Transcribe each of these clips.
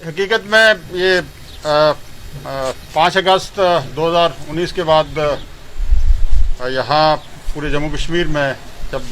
हकीकत में ये 5 अगस्त 2019 के बाद यहाँ पूरे जम्मू कश्मीर में जब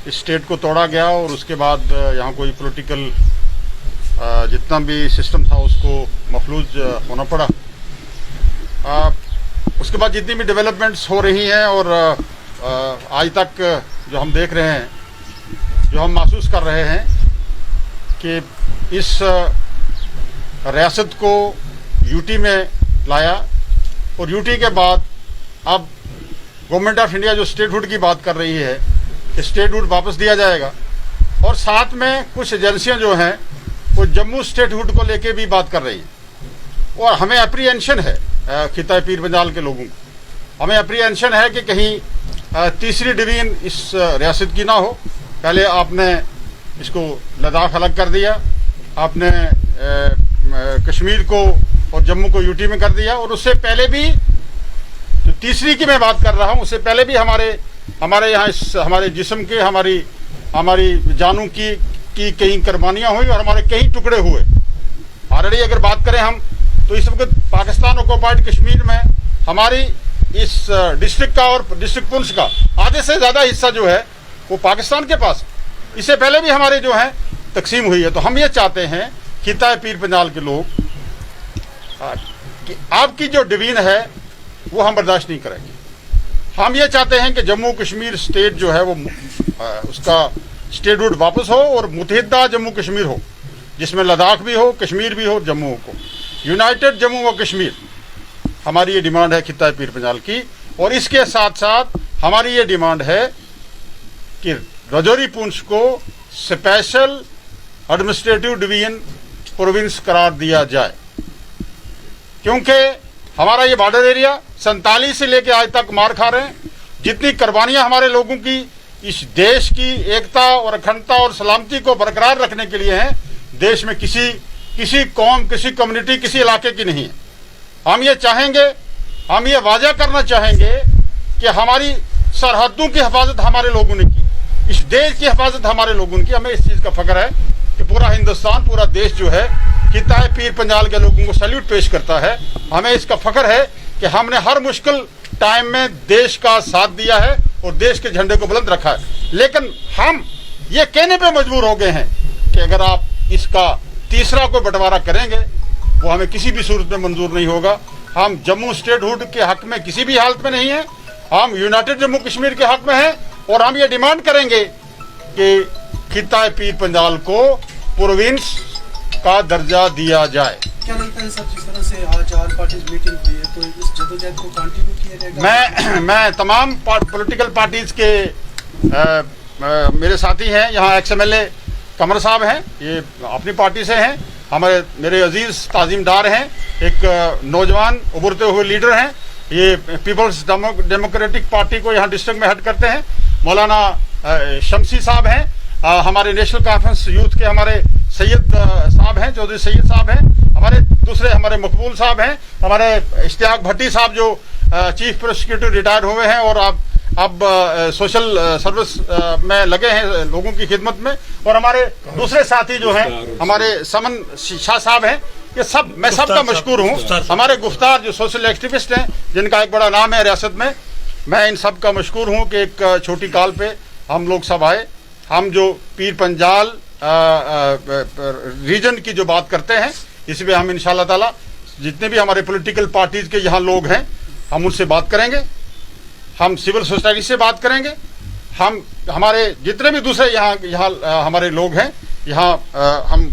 इस स्टेट को तोड़ा गया और उसके बाद यहाँ कोई पॉलिटिकल जितना भी सिस्टम था उसको मफलूज होना पड़ा। उसके बाद जितनी भी डेवलपमेंट्स हो रही हैं और आज तक जो हम देख रहे हैं, जो हम महसूस कर रहे हैं कि इस रियासत को यूटी में लाया और यूटी के बाद अब गवर्नमेंट ऑफ इंडिया जो स्टेटहुड की बात कर रही है कि स्टेटहुड वापस दिया जाएगा, और साथ में कुछ एजेंसियां जो हैं वो जम्मू स्टेटहुड को लेके भी बात कर रही हैं। और हमें अप्रीहेंशन है खिता पीर पंजाल के लोगों को, हमें अप्रीहेंशन है कि कहीं तीसरी डिवीजन इस रियासत की ना हो। पहले आपने इसको लद्दाख अलग कर दिया, आपने कश्मीर को और जम्मू को यूटी में कर दिया, और उससे पहले भी जो तीसरी की मैं बात कर रहा हूँ उससे पहले भी हमारे यहाँ हमारे जिस्म के हमारी जानों की कई कुर्बानियाँ हुई और हमारे कई टुकड़े हुए। ऑलरेडी अगर बात करें हम तो इस वक्त पाकिस्तान ऑक्युपाइड कश्मीर में हमारी इस डिस्ट्रिक्ट का और डिस्ट्रिक्ट पुंछ का आधे से ज़्यादा हिस्सा जो है वो पाकिस्तान के पास। इससे पहले भी हमारे जो है तकसीम हुई है। तो हम ये चाहते हैं खिता पीर पंजाल के लोग कि आपकी जो डिवीजन है वो हम बर्दाश्त नहीं करेंगे। हम ये चाहते हैं कि जम्मू कश्मीर स्टेट जो है वो उसका स्टेटहुड वापस हो और मुत्तहिदा जम्मू कश्मीर हो, जिसमें लद्दाख भी हो, कश्मीर भी हो, जम्मू को यूनाइटेड जम्मू व कश्मीर। हमारी ये डिमांड है खिता पीर पंजाल की। और इसके साथ साथ हमारी ये डिमांड है कि राजौरी पुंछ को स्पेशल एडमिनिस्ट्रेटिव डिवीजन प्रोविंस करार दिया जाए, क्योंकि हमारा ये बॉर्डर एरिया 47 से लेकर आज तक मार खा रहे हैं। जितनी कुर्बानियां हमारे लोगों की इस देश की एकता और अखंडता और सलामती को बरकरार रखने के लिए हैं, देश में किसी कौम, किसी कम्युनिटी, किसी इलाके की नहीं है। हम ये चाहेंगे, हम ये वाजा करना चाहेंगे कि हमारी सरहदों की हिफाजत हमारे लोगों ने की, इस देश की हिफाजत हमारे लोगों ने की। हमें इस चीज़ का फख्र है कि पूरा हिंदुस्तान, पूरा देश जो है खिता पीर पंजाल के लोगों को सैल्यूट पेश करता है। हमें इसका फख्र है कि हमने हर मुश्किल टाइम में देश का साथ दिया है और देश के झंडे को बुलंद रखा है। लेकिन हम ये कहने पे मजबूर हो गए हैं कि अगर आप इसका तीसरा कोई बंटवारा करेंगे वो हमें किसी भी सूरत में मंजूर नहीं होगा। हम जम्मू स्टेटहुड के हक में किसी भी हालत में नहीं है, हम यूनाइटेड जम्मू कश्मीर के हक में हैं। और हम ये डिमांड करेंगे कि खिता पीर पंजाल को प्रोविंस का दर्जा दिया जाए। क्या लगता है सर, जिस तरह से आज ऑल पार्टीज मीटिंग हुई है तो इस जदोजहद को कंटिन्यू किया जाएगा? मैं तमाम पॉलिटिकल पार्टीज के मेरे साथी हैं, यहाँ XMLA कमर साहब हैं, ये अपनी पार्टी से हैं, मेरे अजीज ताजीमदार हैं, एक नौजवान उभरते हुए लीडर हैं, ये पीपल्स डेमोक्रेटिक पार्टी को यहाँ डिस्ट्रिक्ट में हेड करते हैं, मौलाना शमसी साहब हैं, हमारे नेशनल कॉन्फ्रेंस यूथ के हमारे सैयद साहब हैं, चौधरी सैयद साहब हैं, हमारे मकबूल साहब हैं, हमारे इश्तियाक भट्टी साहब जो चीफ प्रोसिक्यूटर रिटायर हुए हैं और अब सोशल सर्विस में लगे हैं लोगों की खिदमत में, और हमारे दूसरे साथी जो हैं हमारे समन शाह साहब हैं। ये सब मैं सबका मशकूर हूँ। हमारे गुफ्तार जो सोशल एक्टिविस्ट हैं जिनका एक बड़ा नाम है रियासत में, मैं इन सब का मशकूर हूँ कि एक छोटी काल पे हम लोग सब आए। हम जो पीर पंजाल रीजन की जो बात करते हैं इसमें हम इंशाल्लाह ताला जितने भी हमारे पॉलिटिकल पार्टीज के यहाँ लोग हैं हम उनसे बात करेंगे, हम सिविल सोसाइटी से बात करेंगे, हम हमारे जितने भी दूसरे यहाँ हमारे लोग हैं यहाँ हम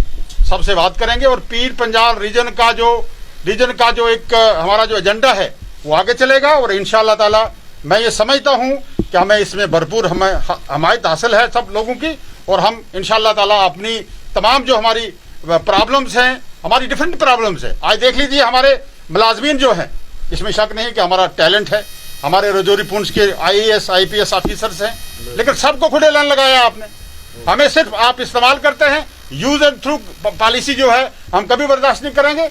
सबसे बात करेंगे और पीर पंजाल रीजन का जो एक हमारा जो एजेंडा है वो आगे चलेगा। और इंशाल्लाह ताला मैं ये समझता हूँ कि हमें इसमें भरपूर हमायत हासिल है सब लोगों की, और हम इंशाल्लाह ताला अपनी तमाम जो हमारी प्रॉब्लम्स हैं, हमारी डिफरेंट प्रॉब्लम्स हैं, आज देख लीजिए हमारे मुलाजमीन जो हैं, इसमें शक नहीं कि हमारा टैलेंट है, हमारे राजौरी पुंछ के IAS IPS ऑफिसर्स हैं, लेकिन सबको खुले लाइन लगाया आपने। हमें सिर्फ आप इस्तेमाल करते हैं, यूज एंड थ्रू पॉलिसी जो है हम कभी बर्दाश्त नहीं करेंगे।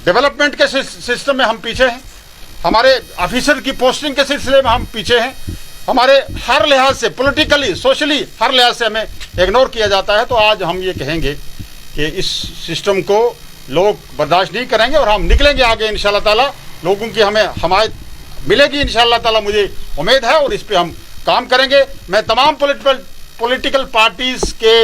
डेवलपमेंट के सिस्टम में हम पीछे हैं, हमारे ऑफिसर की पोस्टिंग के सिलसिले में हम पीछे हैं, हमारे हर लिहाज से पॉलिटिकली सोशली हर लिहाज से हमें इग्नोर किया जाता है। तो आज हम ये कहेंगे कि इस सिस्टम को लोग बर्दाश्त नहीं करेंगे और हम निकलेंगे आगे इंशाल्लाह ताला। लोगों की हमें हमायत मिलेगी इंशाल्लाह ताला, मुझे उम्मीद है, और इस पे हम काम करेंगे। मैं तमाम पॉलिटिकल पार्टीज़ के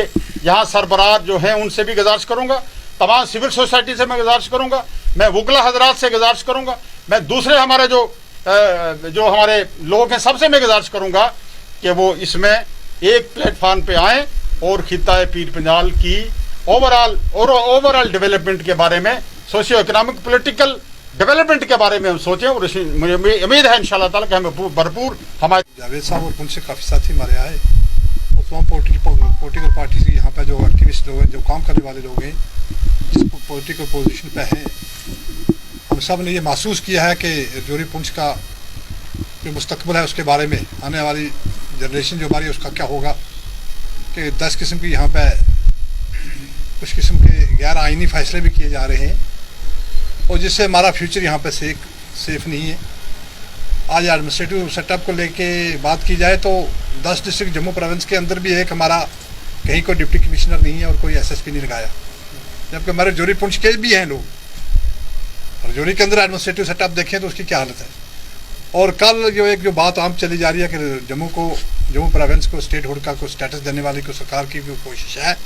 यहाँ सरबराह जो हैं उनसे भी गुजारिश करूँगा, तमाम सिविल सोसाइटी से मैं गुजारिश करूँगा, मैं वकला हजरात से गुजारिश करूँगा, मैं दूसरे हमारे जो हमारे लोग हैं सबसे मैं गुजारिश करूँगा कि वो इसमें एक प्लेटफार्म पे आएँ और खित्ता पीर पंजाल की ओवरऑल डेवलपमेंट के बारे में, सोशियो इकोनॉमिक पॉलिटिकल डेवलपमेंट के बारे में हम सोचें। और मुझे उम्मीद है इंशाल्लाह ताला कि हमें भरपूर हमारे जावेद साहब और उनसे काफ़ी साथी हमारे आए और तमाम पॉलिटिकल पार्टीज यहाँ पे जो एक्टिविस्ट लोग हैं, जो काम करने वाले लोग हैं, जिस पॉलिटिकल पोजीशन पे हैं, हम सब ने ये महसूस किया है कि राजौरी पुंछ का जो मुस्तकबिल है उसके बारे में, आने वाली जनरेशन जो हमारी उसका क्या होगा, कि 10 किस्म की यहाँ पे कुछ किस्म के गैर आइनी फैसले भी किए जा रहे हैं और जिससे हमारा फ्यूचर यहाँ पे सेफ नहीं है। आज एडमिनिस्ट्रेटिव सेटअप को लेके बात की जाए तो 10 डिस्ट्रिक्ट जम्मू प्रोविंस के अंदर भी एक हमारा कहीं कोई डिप्टी कमिश्नर नहीं है और कोई SSP नहीं लगाया, जबकि हमारे राजौरी पुंछ के भी हैं लोग। राजौरी के अंदर एडमिनिस्ट्रेटिव सेटअप देखें तो उसकी क्या हालत है। और कल जो बात आम चली जा रही है कि जम्मू प्रोविंस को स्टेटहुड का कोई स्टेटस देने वाली को सरकार की भी कोशिश है,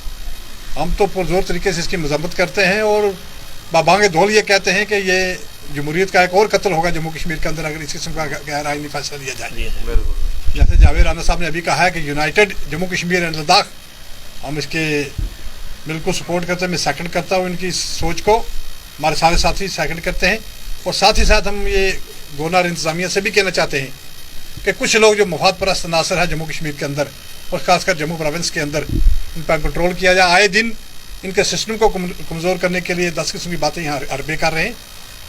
हम तो पुरजोर तरीके से इसकी मजम्मत करते हैं और बाबांगे धौल ये कहते हैं कि ये जमहूरियत का एक और कत्ल होगा जम्मू कश्मीर के अंदर अगर इस किस्म का गैर आइनी फैसला लिया जाए। जैसे जावेद राना साहब ने अभी कहा है कि यूनाइटेड जम्मू कश्मीर एंड लद्दाख, हम इसके बिल्कुल सपोर्ट करते हैं। मैं सेकंड करता हूँ इनकी सोच को, हमारे सारे साथी सेकंड करते हैं। और साथ ही साथ हम ये गवर्नर इंतजामिया से भी कहना चाहते हैं कि कुछ लोग जो मफाद परस्त अनासर है जम्मू कश्मीर के अंदर और खासकर जम्मू प्रोविंस के अंदर, इन पर कंट्रोल किया जाए। आए दिन इनके सिस्टम को कमज़ोर करने के लिए 10 किस्म की बातें यहाँ अरबे कर रहे हैं।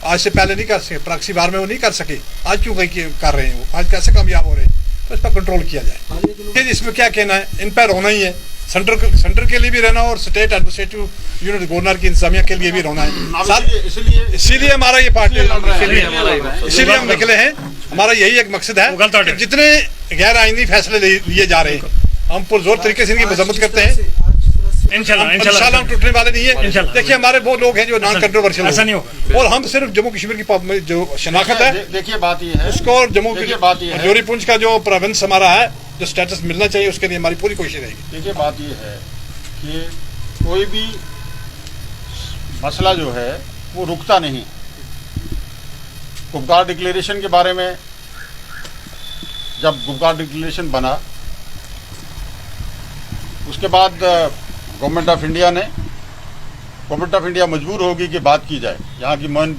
आज से पहले नहीं कर सके, प्रॉक्सी वार में वो नहीं कर सके, आज क्यों कर रहे हैं, वो आज कैसे कामयाब हो रहे हैं, तो इस पर कंट्रोल किया जाए। इसमें क्या कहना है, इन पर रोना ही है, सेंटर के लिए भी रहना और स्टेट एडमिनिस्ट्रेटिव यूनिट गवर्नर की इंतजामिया के लिए भी रोना है। इसीलिए हमारा ये पार्टी, इसीलिए हम निकले हैं। हमारा यही एक मकसद है, जितने गैर आइनी फैसले लिए जा रहे हैं हम पुरजोर तरीके से इनकी मजम्मत करते हैं। इंशाल्लाह हम टूटने वाले नहीं है। देखिए हमारे वो लोग हैं जो नॉन कंट्रोवर्शियल ऐसा नहीं हो, और हम सिर्फ जम्मू कश्मीर की जो शनाख्त है, देखिए बात ये है उसको, और जम्मू राजौरी पुंछ का जो प्रोविंस हमारा है, जो स्टेटस मिलना चाहिए, उसके लिए हमारी पूरी कोशिश रहेगी। देखिए बात ये है कि कोई भी मसला जो है वो रुकता नहीं। गुपकार डिक्लेरेशन के बारे में, जब गुपकार डिक्लेरेशन बना उसके बाद गवर्नमेंट ऑफ इंडिया मजबूर होगी कि बात की जाए, यहाँ की मेन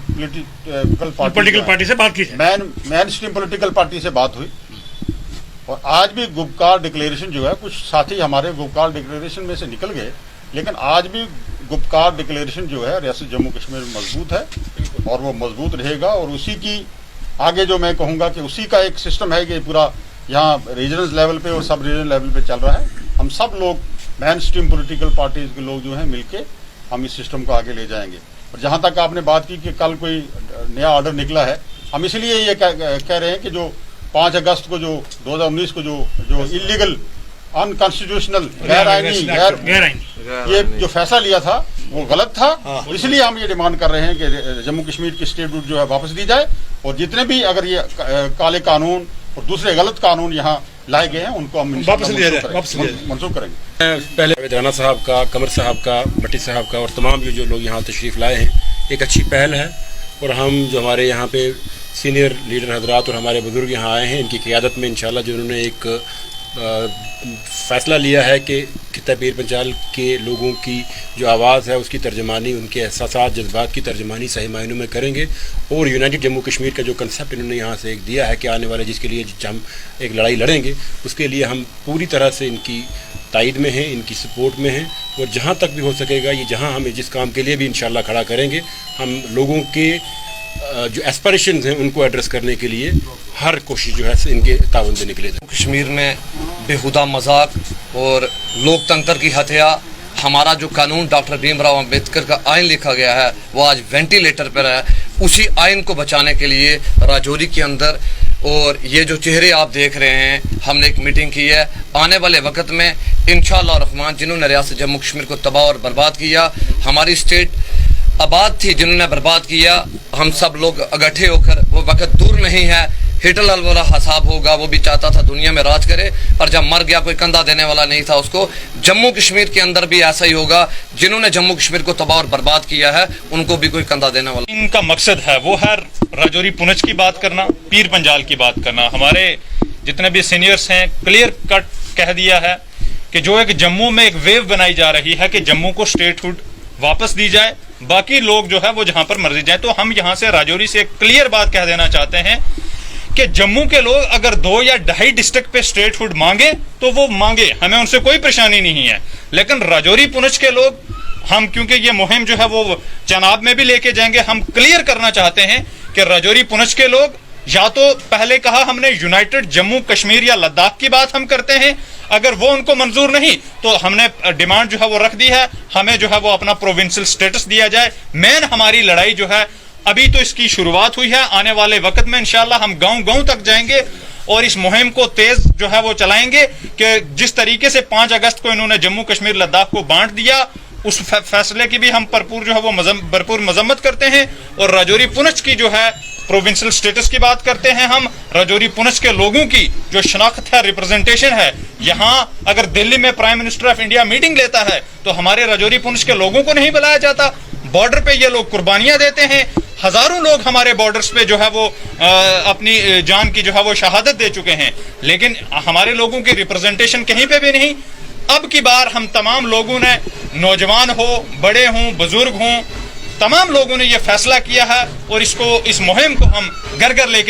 पॉलिटिकल पार्टी से बात की जाए, मेन स्ट्रीम पॉलिटिकल पार्टी से बात हुई। और आज भी गुपकार डिक्लेरेशन जो है, कुछ साथी हमारे गुपकार डिक्लेरेशन में से निकल गए, लेकिन आज भी गुपकार डिक्लेरेशन जो है रियासत जम्मू कश्मीर में मजबूत है और वो मजबूत रहेगा। और उसी की आगे जो मैं कहूँगा कि उसी का एक सिस्टम है कि पूरा यहाँ रीजनल लेवल पे और सब रीजनल लेवल पे चल रहा है। हम सब लोग मेन स्ट्रीम पॉलिटिकल पार्टीज के लोग जो हैं मिलके हम इस सिस्टम को आगे ले जाएंगे। और जहाँ तक आपने बात की कि कल कोई नया ऑर्डर निकला है, हम इसलिए ये कह रहे हैं कि जो 5 अगस्त को जो 2019 को जो इलीगल अनकॉन्स्टिट्यूशनल गैर आइनी ये जो फैसला लिया था वो गलत था। इसलिए हम ये डिमांड कर रहे हैं कि जम्मू कश्मीर की स्टेटहुड जो है वापस दी जाए और जितने भी अगर ये काले कानून और दूसरे गलत कानून यहाँ लाए गए हैं उनको हम वापस लिया जाए, मंसूख करेंगे। पहले जावेद राना साहब का, कमर साहब का, भट्टी साहब का और तमाम जो लोग यहाँ तशरीफ़ लाए हैं, एक अच्छी पहल है। और हम जो हमारे यहाँ पे सीनियर लीडर हजरात और हमारे बुजुर्ग यहाँ आए हैं, इनकी क़ियादत में इंशाल्लाह जिन्होंने एक फ़ैसला लिया है कि खित्ता पीर पंजाल के लोगों की जो आवाज़ है उसकी तर्जमानी, उनके एहसासात जज्बात की तर्जमानी सही मायनों में करेंगे। और यूनाइटेड जम्मू कश्मीर का जो कंसेप्ट इन्होंने यहाँ से एक दिया है कि आने वाले जिसके लिए हम एक लड़ाई लड़ेंगे, उसके लिए हम पूरी तरह से इनकी तायद में हैं, इनकी सपोर्ट में हैं। और जहाँ तक भी हो सकेगा, ये जहाँ हमें जिस काम के लिए भी इंशाल्लाह खड़ा करेंगे, हम लोगों के जो एस्पिरेशंस हैं उनको एड्रेस करने के लिए हर कोशिश जो है इनके ताउन से निकले। कश्मीर में बेहुदा मजाक और लोकतंत्र की हत्या, हमारा जो कानून डॉक्टर भीमराव अंबेडकर का आइन लिखा गया है वो आज वेंटिलेटर पर है। उसी आइन को बचाने के लिए राजौरी के अंदर और ये जो चेहरे आप देख रहे हैं, हमने एक मीटिंग की है। आने वाले वक्त में इंशाअल्लाह रहमान जिन्होंने रियासत जम्मू कश्मीर को तबाह और बर्बाद किया, हमारी स्टेट आबाद थी जिन्होंने बर्बाद किया, हम सब लोग इकट्ठे होकर, वो वक्त दूर नहीं है, हिटलर वाला हिसाब होगा, वो भी चाहता था दुनिया में राज करे, पर जब मर गया कोई कंधा देने वाला नहीं था उसको। जम्मू कश्मीर के अंदर भी ऐसा ही होगा, जिन्होंने जम्मू कश्मीर को तबाह और बर्बाद किया है उनको भी कोई कंधा देने वाला। इनका मकसद है वो है राजौरी पुंछ की बात करना, पीर पंजाल की बात करना। हमारे जितने भी सीनियर्स हैं क्लियर कट कह दिया है कि जो एक जम्मू में एक वेव बनाई जा रही है कि जम्मू को स्टेटहुड वापस दी जाए, बाकी लोग जो है वो जहां पर मर्जी जाए। तो हम यहां से राजौरी से एक क्लियर बात कह देना चाहते हैं कि जम्मू के लोग अगर 2 या 2.5 डिस्ट्रिक्ट पे स्टेटहुड मांगे तो वो मांगे, हमें उनसे कोई परेशानी नहीं है। लेकिन राजौरी पुंछ के लोग, हम क्योंकि ये मुहिम जो है वो चनाब में भी लेके जाएंगे, हम क्लियर करना चाहते हैं कि राजौरी पुंछ के लोग, या तो पहले कहा हमने यूनाइटेड जम्मू कश्मीर या लद्दाख की बात हम करते हैं, अगर वो उनको मंजूर नहीं तो हमने डिमांड जो है वो रख दी है, हमें जो है वो अपना प्रोविंशियल स्टेटस दिया जाए। मेन हमारी लड़ाई जो है अभी तो इसकी शुरुआत हुई है, आने वाले वक्त में इंशाल्लाह हम गांव-गांव तक जाएंगे और इस मुहिम को तेज जो है वो चलाएंगे कि जिस तरीके से 5 अगस्त को इन्होंने जम्मू कश्मीर लद्दाख को बांट दिया, उस फैसले की भी हम भरपूर जो है वो भरपूर मजम्मत करते हैं। और राजौरी पुंछ की जो है प्रोविंशियल स्टेटस की बात करते हैं हम। राजौरी पुंछ के लोगों की जो शनाख्त है, रिप्रेजेंटेशन है, यहाँ अगर दिल्ली में prime minister of India meeting लेता है तो हमारे राजौरी पुंछ के लोगों को नहीं बुलाया जाता। बॉर्डर पे ये लोग कुर्बानियां देते हैं, हजारों लोग हमारे बॉर्डर्स पे जो है वो अपनी जान की जो है वो शहादत दे चुके हैं, लेकिन हमारे लोगों की रिप्रेजेंटेशन कहीं पे भी नहीं। अब की बार हम तमाम लोगों ने, नौजवान हो, बड़े हों, बुजुर्ग हों, तमाम लोगों ने ये फैसला किया है और इस मुहिम को हम घर घर लेके